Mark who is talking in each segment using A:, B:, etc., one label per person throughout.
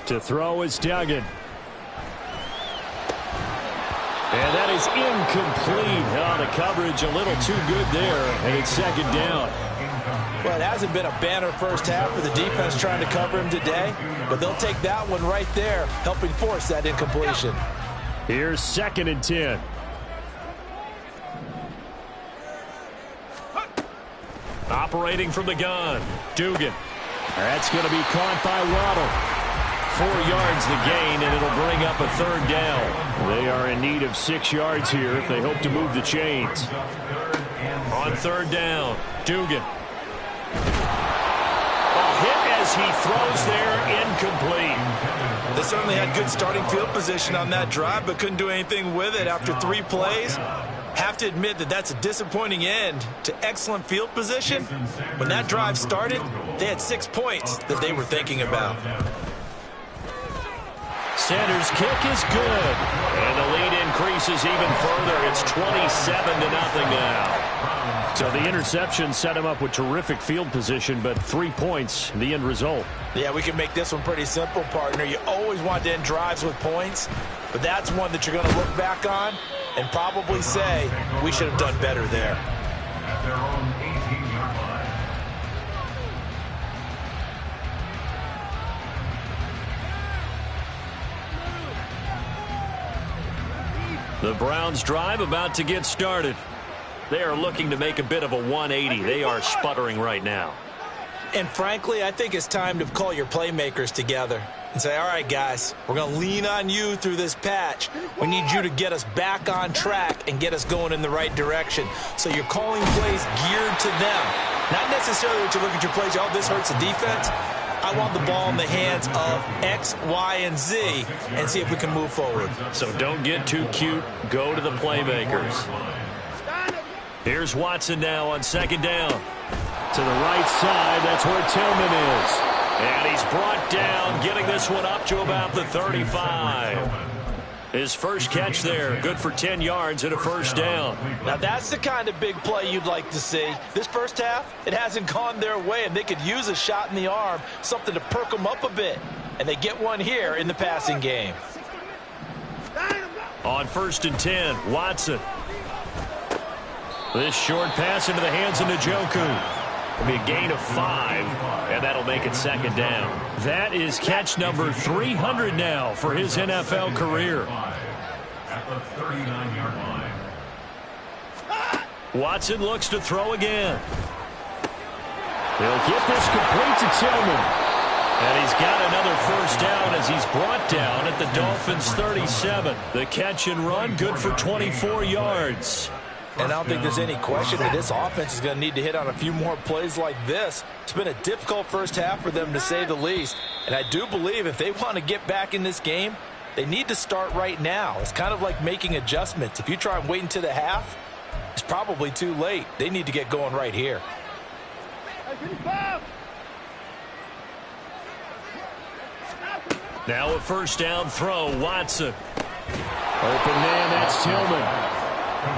A: To throw is Duggan. And that is incomplete. Oh, the coverage a little too good there, and it's second down.
B: Well, it hasn't been a banner first half for the defense trying to cover him today, but they'll take that one right there, helping force that incompletion.
A: Here's 2nd and 10. Operating from the gun, Dugan. That's going to be caught by Waddle. 4 yards the gain, and it'll bring up a 3rd down. They are in need of 6 yards here if they hope to move the chains. On 3rd down, Dugan. A hit as he throws there, incomplete.
B: They certainly had good starting field position on that drive, but couldn't do anything with it after 3 plays. Have to admit that that's a disappointing end to excellent field position. When that drive started, they had 6 points that they were thinking about.
A: Sanders' kick is good. And the lead increases even further. It's 27-0 now. So the interception set him up with terrific field position, but 3 points, the end result.
B: Yeah, we can make this one pretty simple, partner. You always want to end drives with points, but that's one that you're going to look back on and probably say, we should have done better there.
C: At their own 18-yard line.
A: The Browns drive about to get started. They are looking to make a bit of a 180. They are sputtering right now.
B: And frankly, I think it's time to call your playmakers together and say, all right, guys, we're going to lean on you through this patch. We need you to get us back on track and get us going in the right direction. So you're calling plays geared to them. Not necessarily that you look at your plays, oh, this hurts the defense. I want the ball in the hands of X, Y, and Z and see if we can move forward.
A: So don't get too cute. Go to the playmakers. Here's Watson now on 2nd down. To the right side, that's where Tillman is. And he's brought down, getting this one up to about the 35. His first catch there, good for 10 yards and a 1st down.
B: Now that's the kind of big play you'd like to see. This first half, it hasn't gone their way, and they could use a shot in the arm, something to perk them up a bit. And they get one here in the passing game.
A: On 1st and 10, Watson. This short pass into the hands of Njoku. It'll be a gain of 5, and that'll make it 2nd down. That is catch number 300 now for his NFL career.
C: At the 39-yard line.
A: Watson looks to throw again. He'll get this complete to Tillman. And he's got another 1st down as he's brought down at the Dolphins' 37. The catch and run, good for 24 yards.
B: And I don't think there's any question that this offense is going to need to hit on a few more plays like this. It's been a difficult first half for them, to say the least. And I do believe if they want to get back in this game, they need to start right now. It's kind of like making adjustments. If you try and wait until the half, it's probably too late. They need to get going right here.
A: Now a 1st down throw, Watson. Open man, that's Tillman.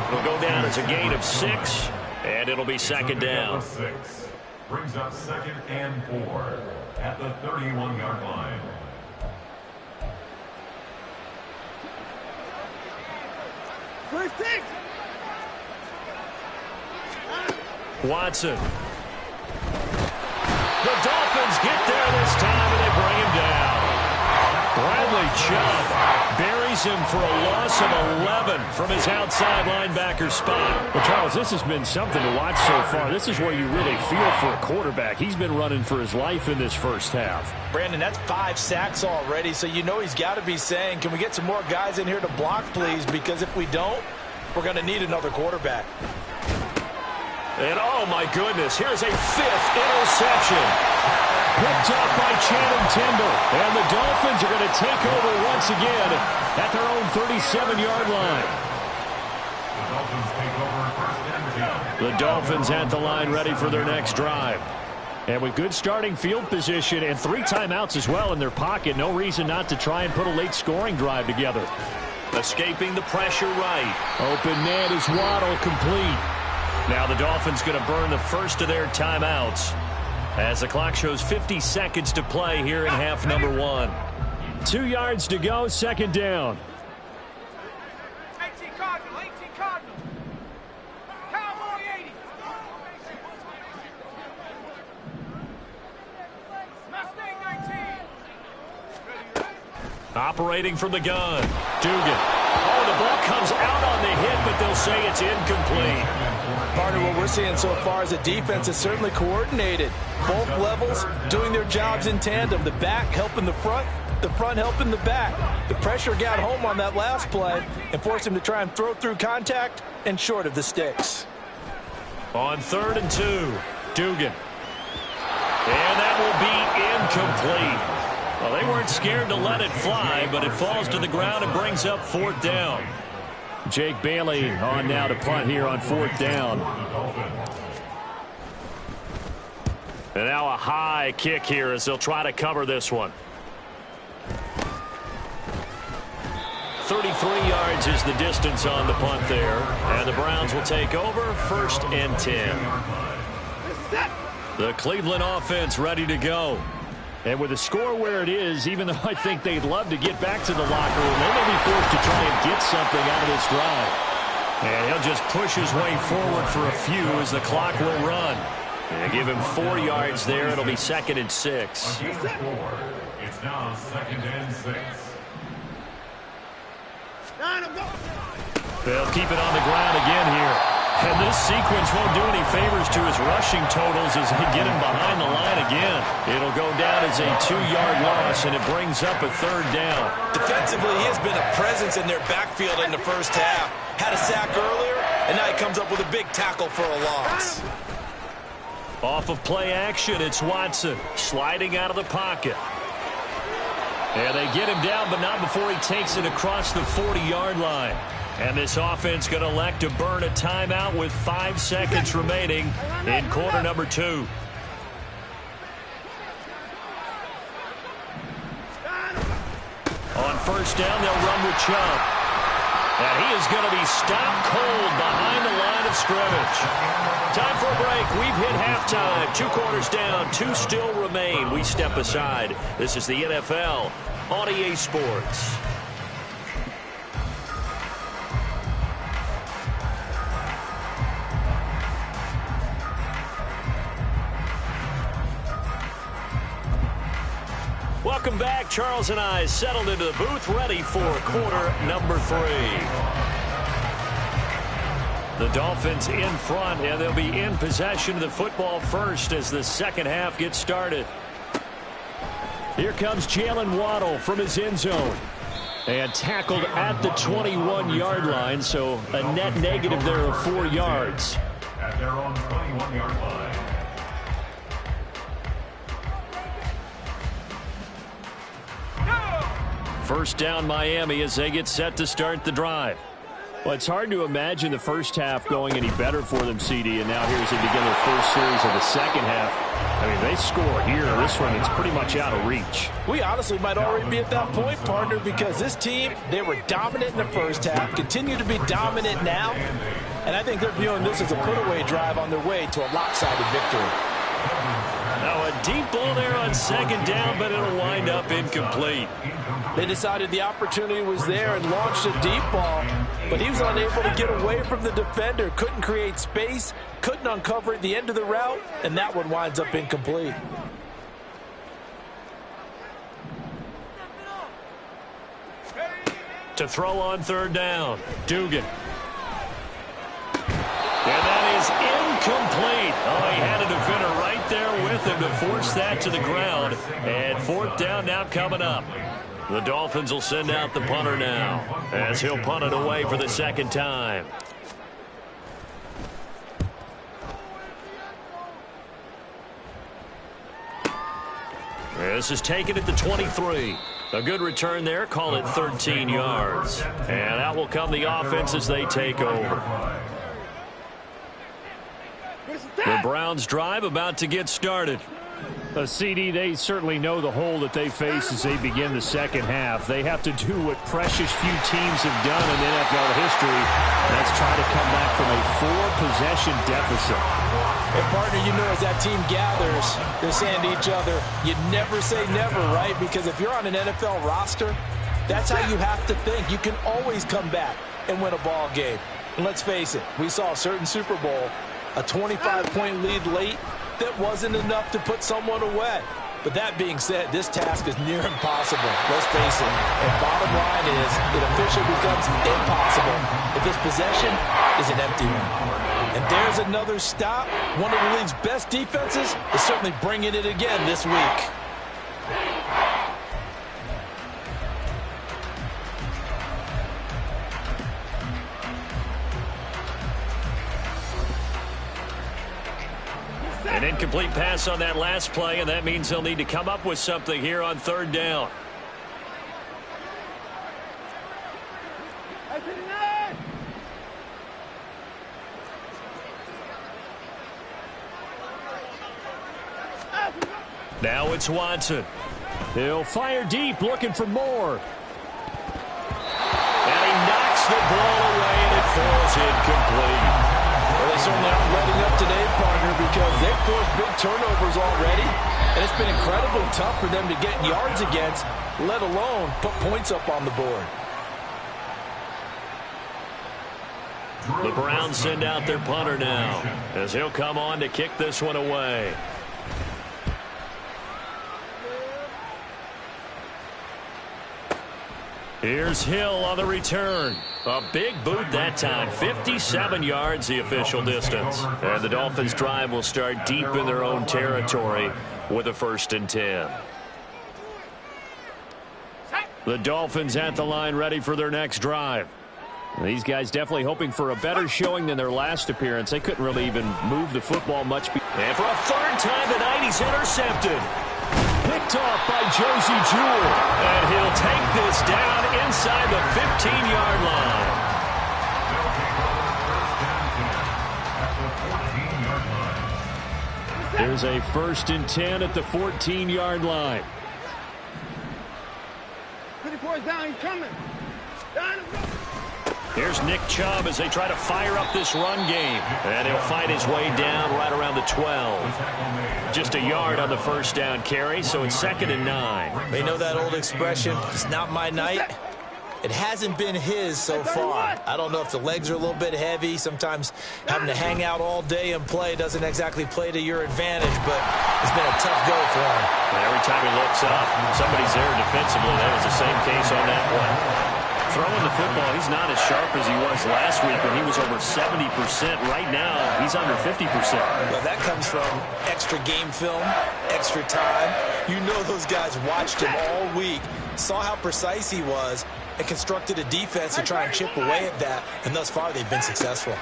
A: It'll go down as a gain of 6, and it'll be 2nd down.
C: 6 brings up 2nd and 4 at the 31-yard line.
A: Watson. The Dolphins get there this time, and they bring him down. Bradley Chubb buries him for a loss of 11 from his outside linebacker spot.
D: Well, Charles, this has been something to watch so far. This is where you really feel for a quarterback. He's been running for his life in this first half.
B: Brandon, that's 5 sacks already, so you know he's got to be saying, can we get some more guys in here to block, please? Because if we don't, we're going to need another quarterback.
A: And, oh, my goodness, here's a 5th interception. Picked up by Channing Tindall. And the Dolphins are going to take over once again at their own 37-yard line.
C: The Dolphins take over 1st and 10.
A: The Dolphins at the line ready for their next drive.
D: And with good starting field position and 3 timeouts as well in their pocket, no reason not to try and put a late scoring drive together.
A: Escaping the pressure right.
D: Open man is Waddle, complete.
A: Now the Dolphins going to burn the first of their timeouts as the clock shows 50 seconds to play here in half number 1.
D: 2 yards to go, second down.
E: 18 Cardinal, 18 Cardinal. Cowboy 80. Mustang 19.
A: Operating from the gun. Dugan. Oh, the ball comes out on the hit, but they'll say it's incomplete.
B: Partner, what we're seeing so far is the defense is certainly coordinated. Both levels doing their jobs in tandem. The back helping the front helping the back. The pressure got home on that last play and forced him to try and throw through contact and short of the sticks.
A: On 3rd and 2, Dugan. And that will be incomplete. Well, they weren't scared to let it fly, but it falls to the ground and brings up 4th down.
D: Jake Bailey on now to punt here on 4th down.
A: And now a high kick here as they'll try to cover this one. 33 yards is the distance on the punt there. And the Browns will take over 1st and 10. The Cleveland offense ready to go.
D: And with the score where it is, even though I think they'd love to get back to the locker room, they may be forced to try and get something out of this drive.
A: And he'll just push his way forward for a few as the clock will run. And give him 4 yards there. It'll be 2nd and 6.
C: It's now 2nd and 6.
A: They'll keep it on the ground again here. And this sequence won't do any favors to his rushing totals as they get him behind the line again. It'll go down as a 2-yard loss, and it brings up a 3rd down.
B: Defensively, he has been a presence in their backfield in the first half. Had a sack earlier, and now he comes up with a big tackle for a loss.
A: Off of play action, it's Watson sliding out of the pocket. And they get him down, but not before he takes it across the 40-yard line. And this offense going to elect to burn a timeout with 5 seconds remaining in quarter number 2. On 1st down, they'll run with Chubb. And he is going to be stopped cold behind the line of scrimmage. Time for a break. We've hit halftime. 2 quarters down, 2 still remain. We step aside. This is the NFL on EA Sports. Welcome back. Charles and I settled into the booth, ready for quarter number 3. The Dolphins in front, and they'll be in possession of the football first as the second half gets started. Here comes Jalen Waddle from his end zone. And tackled at the 21-yard line, so a net negative there of 4 yards.
C: At their own 21-yard line.
A: First down Miami as they get set to start the drive.
D: Well, it's hard to imagine the first half going any better for them, CD, and now here's they begin their first series of the second half. I mean, they score here. This one, it's pretty much out of reach.
B: We honestly might already be at that point, partner, because this team, they were dominant in the first half, continue to be dominant now, and I think they're viewing this as a put-away drive on their way to a lopsided victory.
A: Now a deep ball there on 2nd down, but it'll wind up incomplete.
B: They decided the opportunity was there and launched a deep ball, but he was unable to get away from the defender, couldn't create space, couldn't uncover at the end of the route, and that one winds up incomplete.
A: To throw on 3rd down, Dugan. And that is incomplete. Oh, he had a defender right there with him to force that to the ground. And 4th down now coming up. The Dolphins will send out the punter now as he'll punt it away for the 2nd time. This is taken at the 23. A good return there. Call it 13 yards. And out will come the offense as they take over. The Browns drive about to get started.
D: CD, they certainly know the hole that they face as they begin the second half. They have to do what precious few teams have done in NFL history. That's try to come back from a 4-possession deficit.
B: And, partner, you know, as that team gathers, they're saying to each other, you never say never, right? Because if you're on an NFL roster, that's how you have to think. You can always come back and win a ball game. And let's face it, we saw a certain Super Bowl, a 25-point lead late, that wasn't enough to put someone away. But that being said, this task is near impossible. Let's face it. And bottom line is, it officially becomes impossible if this possession is an empty one. And there's another stop. One of the league's best defenses is certainly bringing it again this week.
A: An incomplete pass on that last play, and that means they'll need to come up with something here on third down. Now it's Watson.
D: He'll fire deep, looking for more.
A: And he knocks the ball away, and it falls incomplete.
B: Well, they certainly aren't letting up today, partner, because they've forced big turnovers already, and it's been incredibly tough for them to get yards against, let alone put points up on the board.
A: The Browns send out their punter now, as he'll come on to kick this one away. Here's Hill on the return. A big boot that time. 57 yards the official distance. And the Dolphins' drive will start deep in their own territory with a 1st and 10. The Dolphins at the line ready for their next drive. These guys definitely hoping for a better showing than their last appearance. They couldn't really even move the football much. And for a 3rd time tonight, he's intercepted. Picked off by Josie Jewell. And he'll take this down inside the 15-yard line.
D: There's a 1st and 10 at the 14-yard line.
E: 54's down, he's coming. Down.
A: Here's Nick Chubb as they try to fire up this run game. And he'll fight his way down right around the 12. Just a yard on the 1st down carry, so it's 2nd and 9.
B: They know that old expression, it's not my night. It hasn't been his so far. I don't know if the legs are a little bit heavy. Sometimes having to hang out all day and play doesn't exactly play to your advantage, but it's been a tough go for him.
A: And every time he looks up, somebody's there defensively. That was the same case on that play. Throwing the football, he's not as sharp as he was last week when he was over 70%. Right now, he's under 50%.
B: Well, that comes from extra game film, extra time. You know those guys watched him all week, saw how precise he was, and constructed a defense to try and chip away at that, and thus far they've been successful.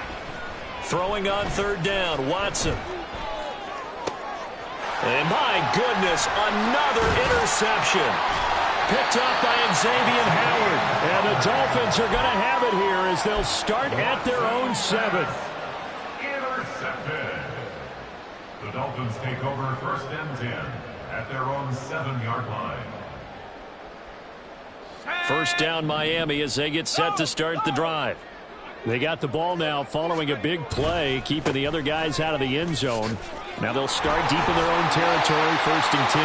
A: Throwing on 3rd down, Watson. And my goodness, another interception. Picked up by Xavier Howard.
D: And the Dolphins are going to have it here as they'll start at their own 7.
C: Intercepted. The Dolphins take over 1st and 10 at their own 7-yard line.
A: 1st down Miami as they get set to start the drive.
D: They got the ball now following a big play, keeping the other guys out of the end zone. Now they'll start deep in their own territory, 1st and 10.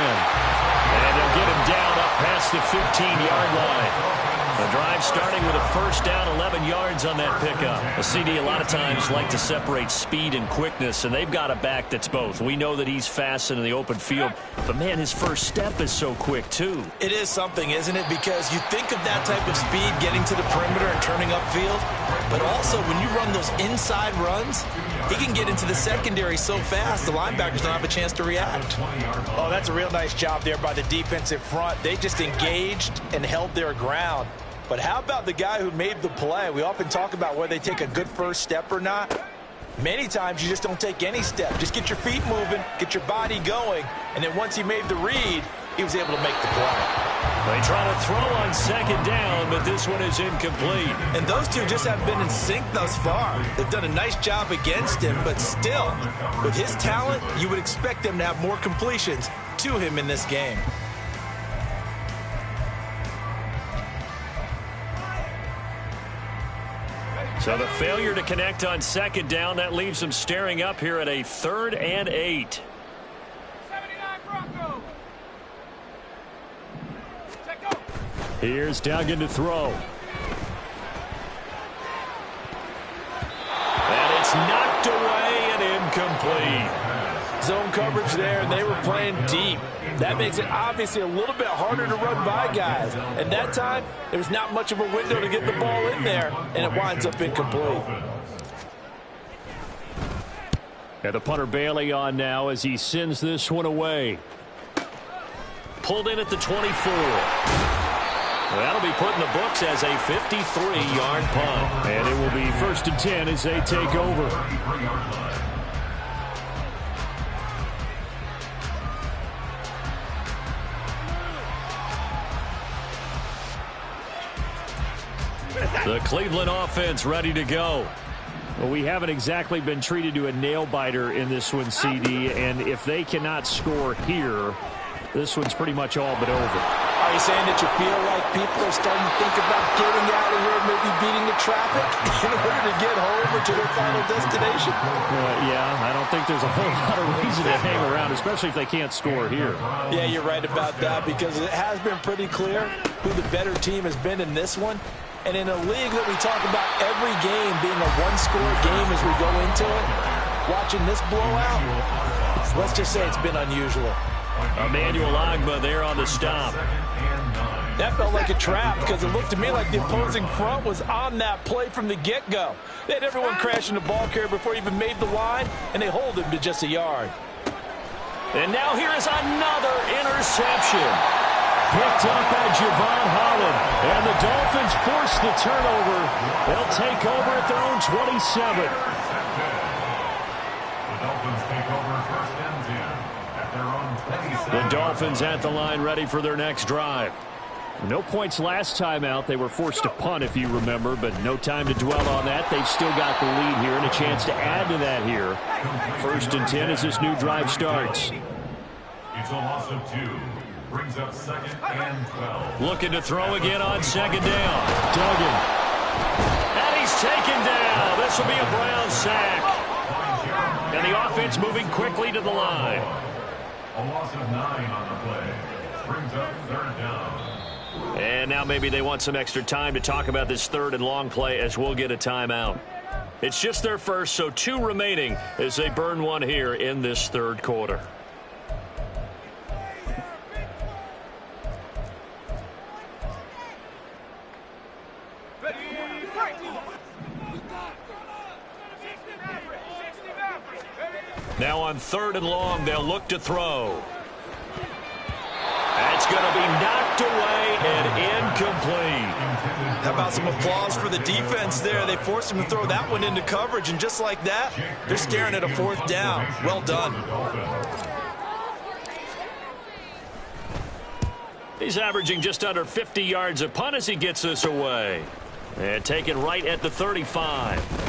A: And they'll get him down up past the 15-yard line. The drive starting with a 1st down, 11 yards on that pickup. The CD a lot of times like to separate speed and quickness, and they've got a back that's both. We know that he's fast in the open field, but, man, his first step is so quick, too.
B: It is something, isn't it? Because you think of that type of speed getting to the perimeter and turning upfield, but also when you run those inside runs, he can get into the secondary so fast the linebackers don't have a chance to react. Oh, that's a real nice job there by the defensive front. They just engaged and held their ground. But how about the guy who made the play? We often talk about whether they take a good first step or not. Many times you just don't take any step. Just get your feet moving, get your body going, and then once he made the read, he was able to make the play.
A: They try to throw on 2nd down, but this one is incomplete.
B: And those two just haven't been in sync thus far. They've done a nice job against him, but still, with his talent, you would expect them to have more completions to him in this game.
A: So the failure to connect on second down, that leaves them staring up here at a 3rd and 8.
E: 79 Broncos. Check go.
D: Here's Duggan to throw.
A: And it's knocked away and incomplete.
B: Zone coverage there, and they were playing deep. That makes it obviously a little bit harder to run by guys. And that time, there's not much of a window to get the ball in there, and it winds up incomplete.
D: And the punter Bailey on now as he sends this one away.
A: Pulled in at the 24. That'll be put in the books as a 53-yard punt.
D: And it will be 1st and 10 as they take over.
A: The Cleveland offense ready to go.
D: Well, we haven't exactly been treated to a nail-biter in this one, CD, and if they cannot score here, this one's pretty much all but over.
B: Are you saying that you feel like people are starting to think about getting out of here, maybe beating the traffic in order to get home or to their final destination?
D: Yeah, I don't think there's a whole lot of reason to hang around, especially if they can't score here.
B: Yeah, you're right about that, because it has been pretty clear who the better team has been in this one. And in a league that we talk about every game being a one-score game as we go into it, watching this blowout, let's just say it's been unusual.
A: Emmanuel Ogbah there on the stop.
B: That felt like a trap because it looked to me like the opposing front was on that play from the get-go. They had everyone crashing the ball carrier before he even made the line, and they hold him to just a yard.
A: And now here is another interception.
D: Picked up by Javon Holland. And the Dolphins force the turnover. They'll take over at their own 27.
C: The Dolphins take over 1st and 10 at their own 27.
A: The Dolphins at the line ready for their next drive.
D: No points last time out. They were forced to punt, if you remember, but no time to dwell on that. They've still got the lead here and a chance to add to that here. 1st and 10 as this new drive starts.
C: It's a loss of 2. Brings up 2nd and 12.
A: Looking to throw again on 2nd down.
D: Duggan.
A: And he's taken down. This will be a Brown sack. And the offense moving quickly to the line.
C: A loss of 9 on the play. Brings up 3rd down.
A: And now maybe they want some extra time to talk about this 3rd and long play as we'll get a timeout. It's just their first, so 2 remaining as they burn one here in this 3rd quarter. Now on 3rd and long, they'll look to throw. That's going to be knocked away and incomplete.
B: How about some applause for the defense there? They forced him to throw that one into coverage, and just like that, they're staring at a 4th down. Well done.
A: He's averaging just under 50 yards a punt as he gets this away. And taken right at the 35.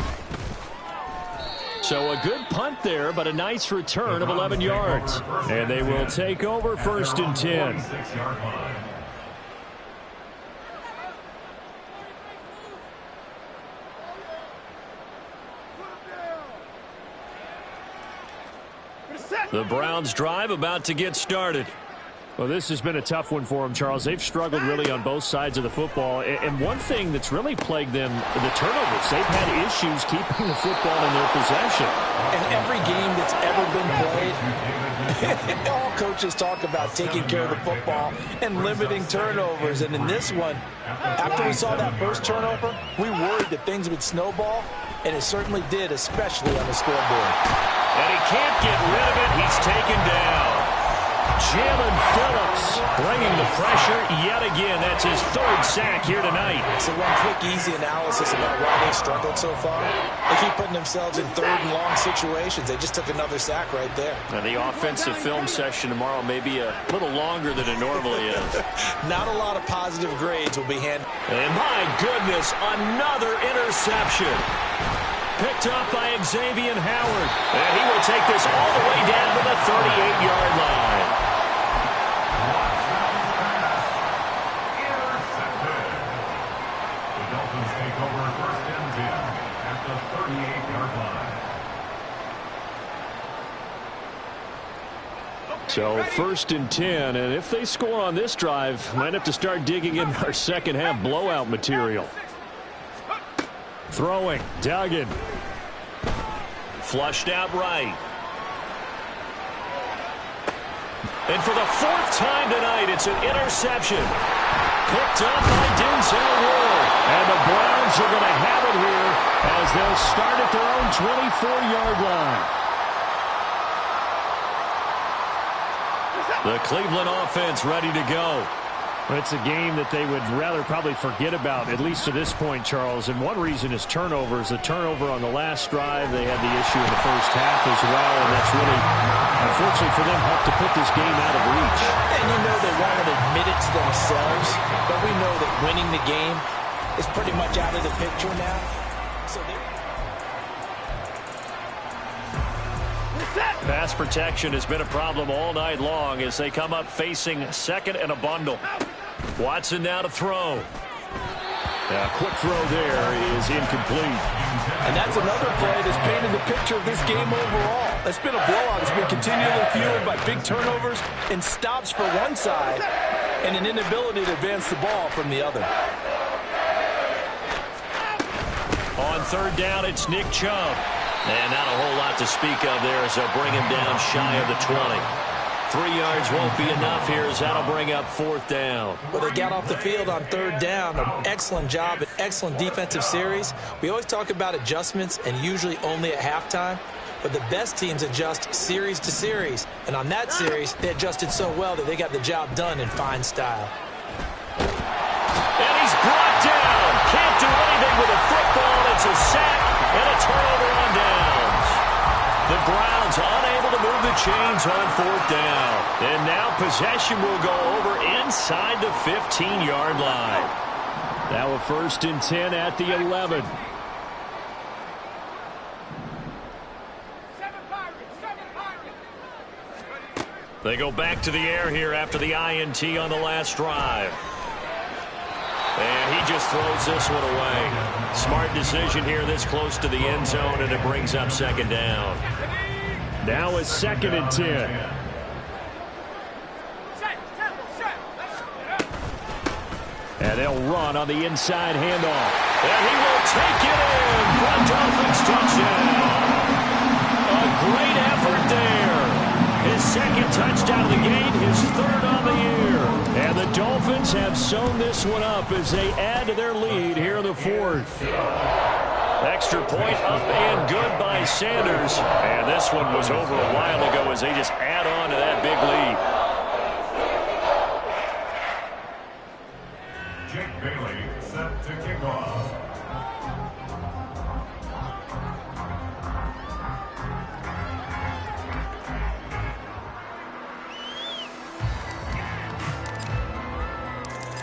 D: So a good punt there, but a nice return of 11 yards. And they will take over 1st and 10.
C: 6-yard line.
A: The Browns drive about to get started.
D: Well, this has been a tough one for them, Charles. They've struggled really on both sides of the football. And one thing that's really plagued them, the turnovers. They've had issues keeping the football in their possession.
B: In every game that's ever been played, all coaches talk about taking care of the football and limiting turnovers. And in this one, after we saw that first turnover, we worried that things would snowball, and it certainly did, especially on the scoreboard.
A: And he can't get rid of it. He's taken down.
D: Jalen Phillips
A: bringing the pressure yet again. That's his 3rd sack here tonight.
B: So one quick, easy analysis about why they struggled so far. They keep putting themselves in 3rd and long situations. They just took another sack right there.
A: And the offensive film session tomorrow may be a little longer than it normally is.
B: Not a lot of positive grades will be handed.
A: And my goodness, another interception. Picked up by Xavier Howard. And he will take this all the way down to the 38-yard line.
D: So 1st and 10, and if they score on this drive, might have to start digging in our second half blowout material. Throwing, Duggan.
A: Flushed out right. And for the 4th time tonight, it's an interception. Picked up by Denzel Ward.
D: And the Browns are going to have it here as they'll start at their own 24-yard line.
A: The Cleveland offense ready to go.
D: It's a game that they would rather probably forget about, at least to this point, Charles. And one reason is turnovers. The turnover on the last drive, they had the issue in the first half as well, and that's really, unfortunately for them, helped to put this game out of reach.
B: And you know they won't admit it to themselves, but we know that winning the game is pretty much out of the picture now. So
A: Pass protection has been a problem all night long as they come up facing 2nd and a bundle. Watson now to throw.
D: A quick throw there is incomplete.
B: And that's another play that's painted the picture of this game overall. It's been a blowout. It's been continually fueled by big turnovers and stops for one side and an inability to advance the ball from the other.
A: On 3rd down, it's Nick Chubb. And not a whole lot to speak of there as they'll bring him down shy of the 20. 3 yards won't be enough here as that'll bring up 4th down.
B: Well, they got off the field on 3rd down. An excellent job, an excellent defensive series. We always talk about adjustments and usually only at halftime. But the best teams adjust series to series. And on that series, they adjusted so well that they got the job done in fine style.
A: And he's brought down. Can't do anything with a football. It's a sack and a turnover on downs. The Browns unable to move the chains on 4th down. And now possession will go over inside the 15-yard line.
D: Now a 1st and 10 at the 11.
A: They go back to the air here after the INT on the last drive. And he just throws this one away. Smart decision here this close to the end zone, and it brings up 2nd down.
D: Now it's 2nd and 10. And they'll run on the inside handoff.
A: And he will take it in for a Dolphins touchdown. A great effort there. His 2nd touchdown of the game, his 3rd on the year. And the Dolphins have sewn this one up as they add to their lead here in the 4th. Extra point up and good by Sanders. And this one was over a while ago as they just add on to that big lead.
C: Jake Bailey set to kick off.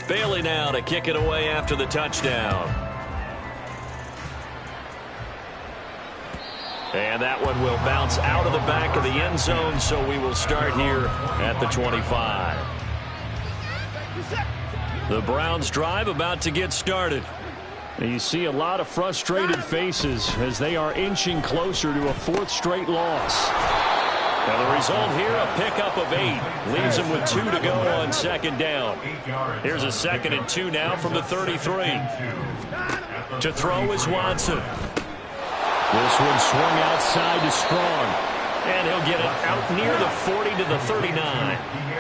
A: Bailey now to kick it away after the touchdown. And that one will bounce out of the back of the end zone, so we will start here at the 25. The Browns drive about to get started.
D: And you see a lot of frustrated faces as they are inching closer to a 4th straight loss.
A: And the result here, a pickup of 8. Leaves them with 2 to go on 2nd down. Here's a 2nd and 2 now from the 33. To throw is Watson.
D: This one swung outside to Strong.
A: And he'll get it out near the 40 to the 39.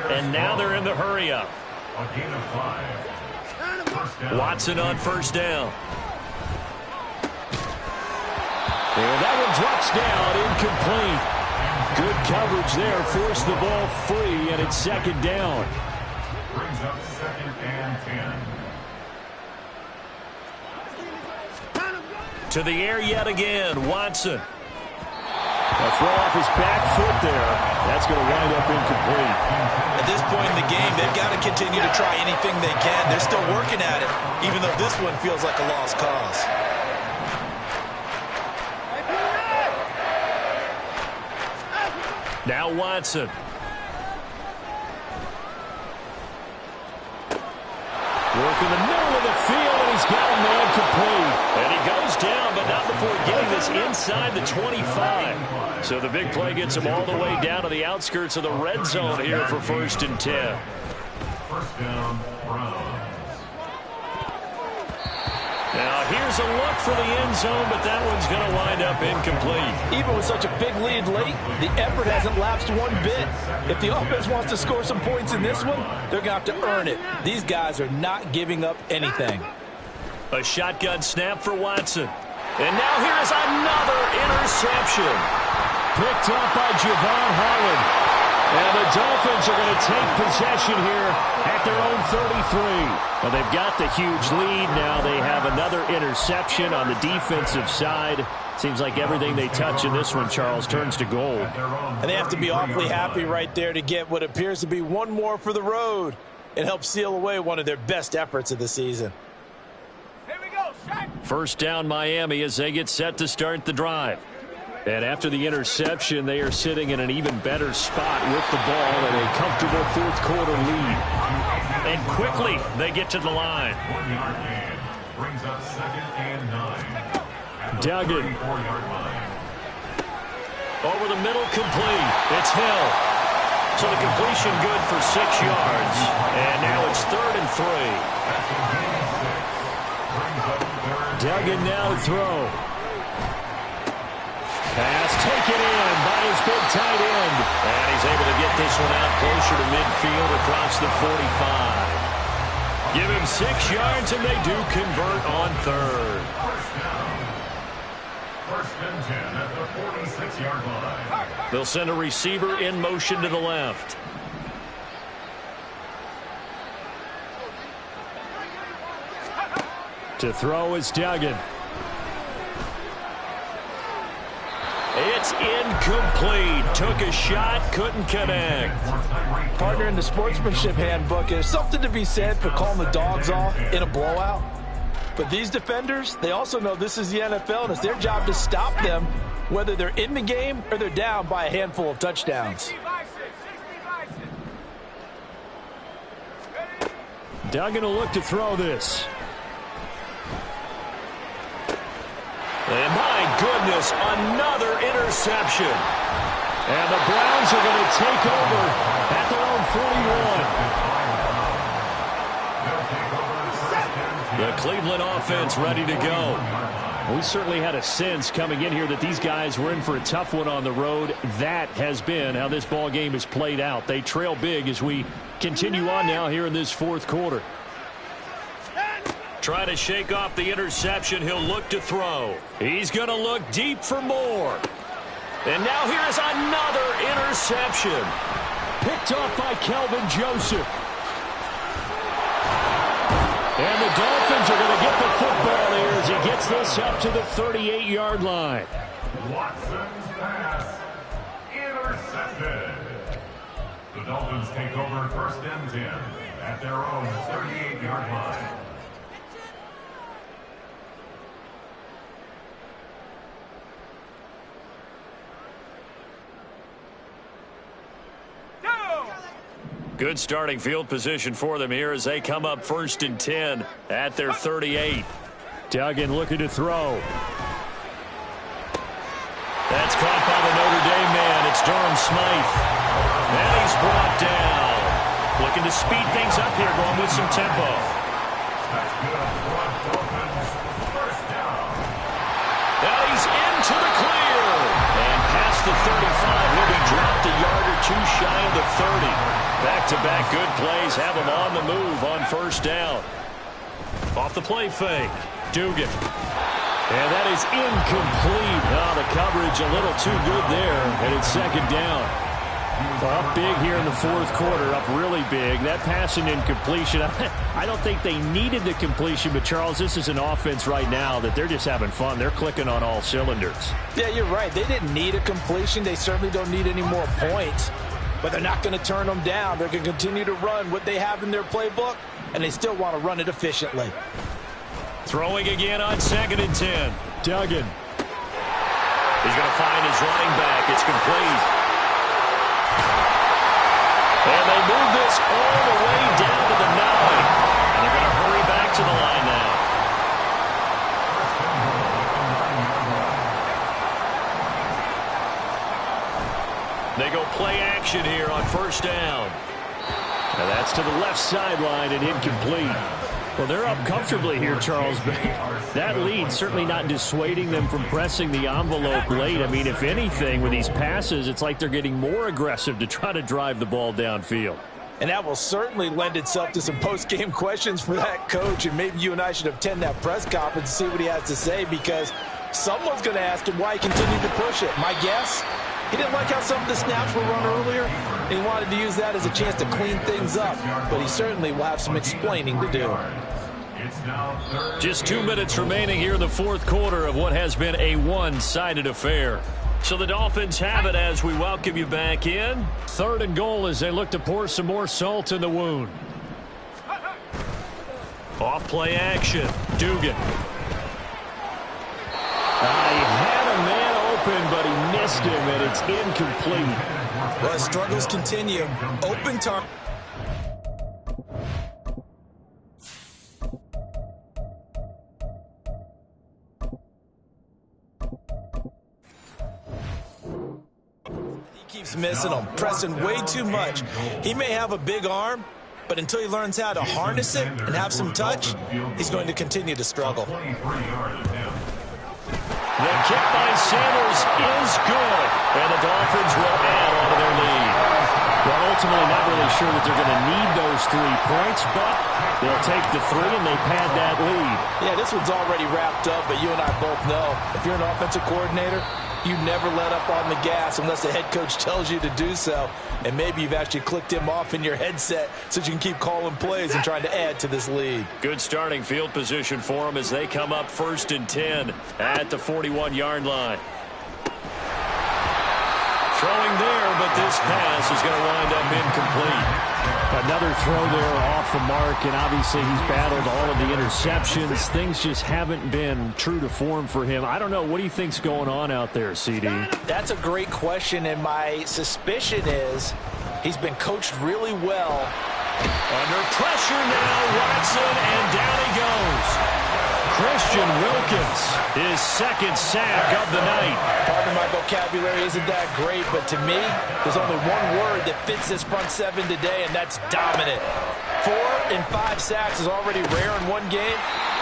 A: And now they're in the hurry-up. Watson on 1st down.
D: And that one drops down, incomplete. Good coverage there, forced the ball free, and it's 2nd down.
C: Brings up 2nd and 10.
A: To the air yet again, Watson.
D: A throw off his back foot there. That's going to wind up incomplete.
B: At this point in the game, they've got to continue to try anything they can. They're still working at it, even though this one feels like a lost cause.
A: Now Watson.
D: Working the middle of the field, and he's got a man complete.
A: And he goes down, but not before getting this inside the 25. So the big play gets him all the way down to the outskirts of the red zone here for 1st and 10.
C: First down, Browns.
A: Now here's a look for the end zone, but that one's going to wind up incomplete.
B: Even with such a big lead late, the effort hasn't lapsed one bit. If the offense wants to score some points in this one, they're going to have to earn it. These guys are not giving up anything.
A: A shotgun snap for Watson. And now here's another interception.
D: Picked up by Javon Holland. And the Dolphins are going to take possession here at their own 33. Well, they've got the huge lead. Now they have another interception on the defensive side. Seems like everything they touch in this one, Charles, turns to gold.
B: And they have to be awfully happy right there to get what appears to be one more for the road. It helps seal away one of their best efforts of the season.
E: Here we go, shot.
A: First down Miami as they get set to start the drive.
D: And after the interception, they are sitting in an even better spot with the ball and a comfortable fourth-quarter lead.
A: And quickly, they get to the line.
C: 1-yard gain brings up 2nd and 9.
D: Duggan.
C: 34-yard line.
A: Over the middle, complete. It's Hill. So the completion good for 6 yards. And now it's 3rd and 3.
D: Duggan now to throw. Pass taken in by his big tight end.
A: And he's able to get this one out closer to midfield across the 45. Give him 6 yards, and they do convert on 3rd.
C: First and 10 at the 46-yard line.
A: They'll send a receiver in motion to the left.
D: To throw is Duggan.
A: It's incomplete. Took a shot, couldn't connect.
B: Partner, in the sportsmanship handbook, there's something to be said for calling the dogs off in a blowout. But these defenders, they also know this is the NFL, and it's their job to stop them, whether they're in the game or they're down by a handful of touchdowns.
D: Duggan will look to throw this.
A: And my goodness, another interception.
D: And the Browns are going to take over at their own 41.
A: The Cleveland offense ready to go.
D: We certainly had a sense coming in here that these guys were in for a tough one on the road. That has been how this ball game has played out. They trail big as we continue on now here in this 4th quarter.
A: Try to shake off the interception. He'll look to throw. He's going to look deep for more. And now here's another interception.
D: Picked off by Kelvin Joseph. And the Dolphins are going to get the football here as he gets this up to the 38-yard line.
C: Watson's pass intercepted. The Dolphins take over 1st and 10 at their own 38-yard line.
A: Good starting field position for them here as they come up 1st and 10 at their 38.
D: Duggan looking to throw.
A: That's caught by the Notre Dame man. It's Durham Smythe. And he's brought down. Looking to speed things up here, going with some tempo.
C: That's good. First down.
A: Now he's into the clear. And past the 35, he'll be dropped a yard or two shy of the 30. Back-to-back good plays have him on the move on 1st down. Off the play fake. Dugan.
D: And that is incomplete. Oh, the coverage a little too good there. And it's 2nd down. Well, up big here in the 4th quarter. Up really big. That passing incompletion. I don't think they needed the completion, but Charles, this is an offense right now that they're just having fun. They're clicking on all cylinders.
B: Yeah, you're right. They didn't need a completion. They certainly don't need any more points. But they're not going to turn them down. They're going to continue to run what they have in their playbook, and they still want to run it efficiently.
A: Throwing again on 2nd and 10.
D: Duggan.
A: He's going to find his running back. It's complete. And they move this all the way down to the 9. And they're going to hurry
D: sideline and incomplete. Well, they're up comfortably here, Charles, but that lead certainly not dissuading them from pressing the envelope late. I mean, if anything, with these passes, it's like they're getting more aggressive to try to drive the ball downfield.
B: And that will certainly lend itself to some post-game questions for that coach, and maybe you and I should attend that press conference and see what he has to say, because someone's going to ask him why he continued to push it. My guess, he didn't like how some of the snaps were run earlier, and he wanted to use that as a chance to clean things up, but he certainly will have some explaining to do.
A: Just 2 minutes remaining here in the fourth quarter of what has been a one-sided affair. So the Dolphins have it as we welcome you back in.
D: 3rd and goal as they look to pour some more salt in the wound.
A: Off play action. Dugan.
D: He had a man open, but he missed him, and it's incomplete.
B: Well, struggles continue. Open target. Keeps missing him, pressing way too much. He may have a big arm, but until he learns how to harness it and have some touch, he's going to continue to struggle.
A: The kick by Sanders is good, and the Dolphins will add on to their lead.
D: Well, ultimately not really sure that they're going to need those 3 points, but they'll take the 3 and they pad that lead.
B: Yeah, this one's already wrapped up, but you and I both know if you're an offensive coordinator, you never let up on the gas unless the head coach tells you to do so. And maybe you've actually clicked him off in your headset so you can keep calling plays and trying to add to this lead.
A: Good starting field position for them as they come up 1st and 10 at the 41-yard line. Throwing there, but this pass is going to wind up incomplete.
D: Another throw there off the mark, and obviously he's battled all of the interceptions. Things just haven't been true to form for him. I don't know. What do you think's going on out there, CD?
B: That's a great question, and my suspicion is he's been coached really well.
A: Under pressure now, Watson, and down he goes. Christian Wilkins, his 2nd sack of the night.
B: Pardon my vocabulary isn't that great, but to me, there's only one word that fits this front 7 today, and that's dominant. 4 and 5 sacks is already rare in one game.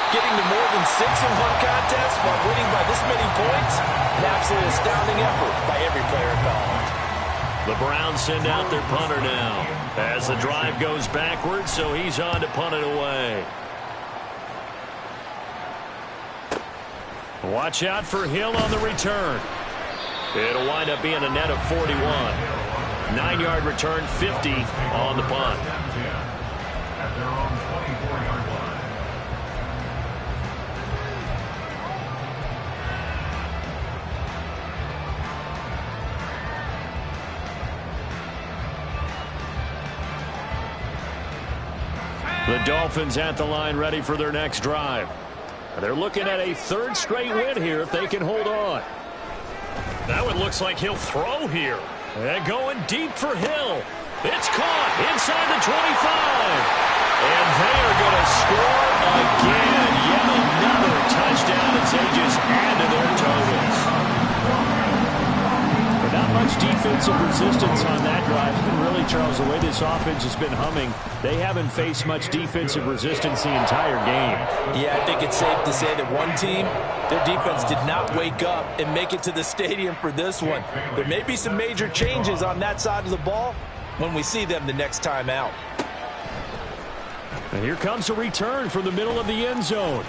B: Getting to more than 6 in one contest while winning by this many points, an absolutely astounding effort by every player involved.
A: The Browns send out their punter now as the drive goes backwards, so he's on to punt it away. Watch out for Hill on the return. It'll wind up being a net of 41. 9-yard return, 50 on the punt.
C: At their own 24-yard line.
A: The Dolphins at the line ready for their next drive. They're looking at a 3rd straight win here if they can hold on. That one looks like he'll throw here. And going deep for Hill. It's caught inside the 25. And they are going to score again. Yet another touchdown as they just add to their totals.
D: But not much defensive resistance on that drive. And really, Charles, the way this offense has been humming, they haven't faced much defensive resistance the entire game.
B: Yeah, I think it's safe to say that one team, their defense did not wake up and make it to the stadium for this one. There may be some major changes on that side of the ball when we see them the next time out.
D: And here comes a return from the middle of the end zone.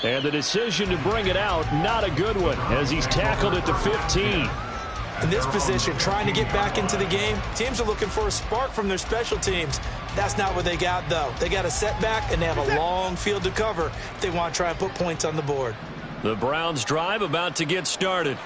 D: And the decision to bring it out, not a good one, as he's tackled at the 15.
B: In this position, trying to get back into the game, teams are looking for a spark from their special teams. That's not what they got, though. They got a setback, and they have a long field to cover if they want to try and put points on the board.
A: The Browns drive about to get started.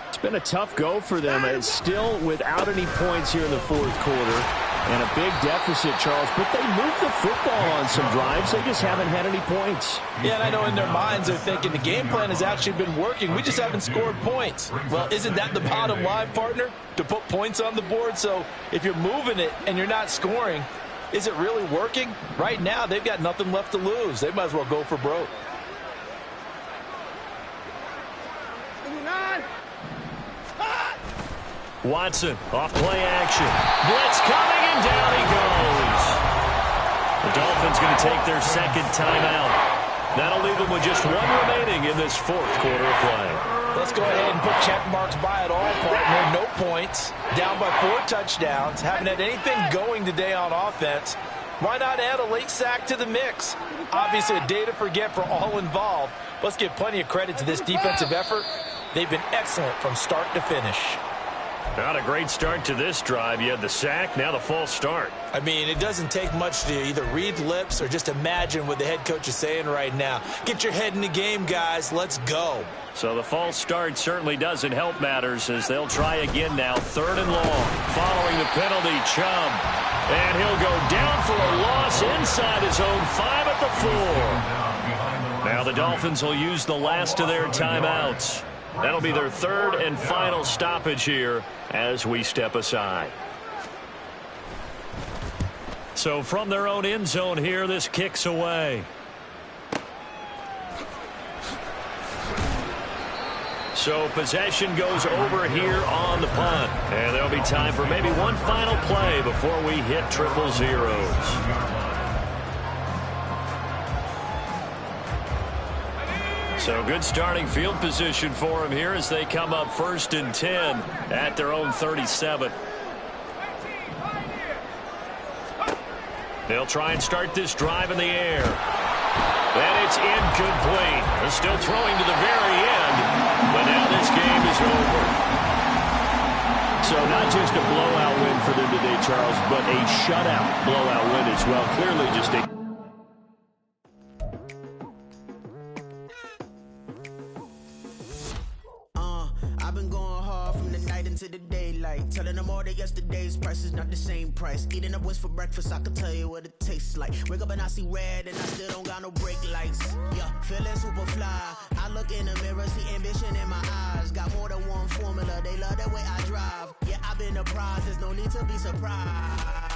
D: It's been a tough go for them. It's still without any points here in the fourth quarter. And a big deficit, Charles. But they moved the football on some drives. They just haven't had any points.
B: Yeah, and I know in their minds they're thinking the game plan has actually been working. We just haven't scored points. Well, isn't that the bottom line, partner? To put points on the board? So if you're moving it and you're not scoring, is it really working? Right now, they've got nothing left to lose. They might as well go for broke.
A: Watson, off play action. Blitz coming, and down he goes. The Dolphins going to take their second timeout. That'll leave them with just one remaining in this fourth quarter of play.
B: Let's go ahead and put check marks by it all, partner. No points, down by 4 touchdowns, haven't had anything going today on offense. Why not add a late sack to the mix? Obviously a day to forget for all involved. Let's give plenty of credit to this defensive effort. They've been excellent from start to finish.
A: Not a great start to this drive. You had the sack, now the false start.
B: I mean, it doesn't take much to either read lips or just imagine what the head coach is saying right now. Get your head in the game, guys. Let's go.
A: So the false start certainly doesn't help matters as they'll try again now. 3rd and long. Following the penalty, Chubb. And he'll go down for a loss inside his own 5 at the 4. Now the Dolphins will use the last of their timeouts. That'll be their 3rd and final stoppage here as we step aside. So from their own end zone here, this kicks away. So possession goes over here on the punt. And there'll be time for maybe one final play before we hit triple zeros. So good starting field position for them here as they come up 1st and 10 at their own 37. They'll try and start this drive in the air. And it's incomplete. They're still throwing to the very end, but now this game is over. So not just a blowout win for them today, Charles, but a shutout blowout win as well. Clearly just a
F: telling them all that yesterday's price is not the same price. Eating up what's for breakfast, I can tell you what it tastes like. Wake up and I see red and I still don't got no brake lights. Yeah, feeling super fly. I look in the mirror, see ambition in my eyes. Got more than one formula, they love the way I drive. Yeah, I've been a prize, there's no need to be surprised.